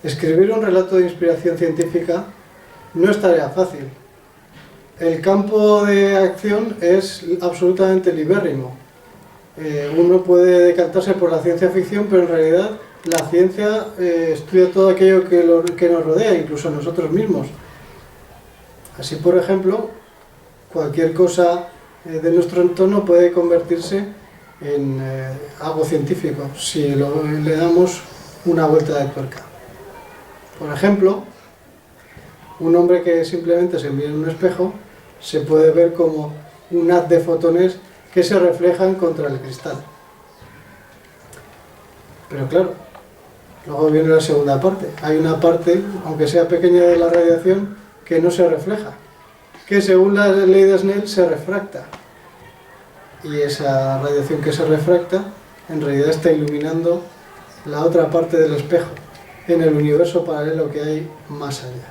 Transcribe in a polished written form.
Escribir un relato de inspiración científica no es tarea fácil. El campo de acción es absolutamente libérrimo. Uno puede decantarse por la ciencia ficción, pero en realidad la ciencia estudia todo aquello que nos rodea, incluso nosotros mismos. Así, por ejemplo, cualquier cosa de nuestro entorno puede convertirse en algo científico si le damos una vuelta de tuerca. Por ejemplo, un hombre que simplemente se mira en un espejo se puede ver como un haz de fotones que se reflejan contra el cristal. Pero claro, luego viene la segunda parte. Hay una parte, aunque sea pequeña, de la radiación que no se refleja, que según la ley de Snell se refracta. Y esa radiación que se refracta en realidad está iluminando la otra parte del espejo, en el universo paralelo que hay más allá.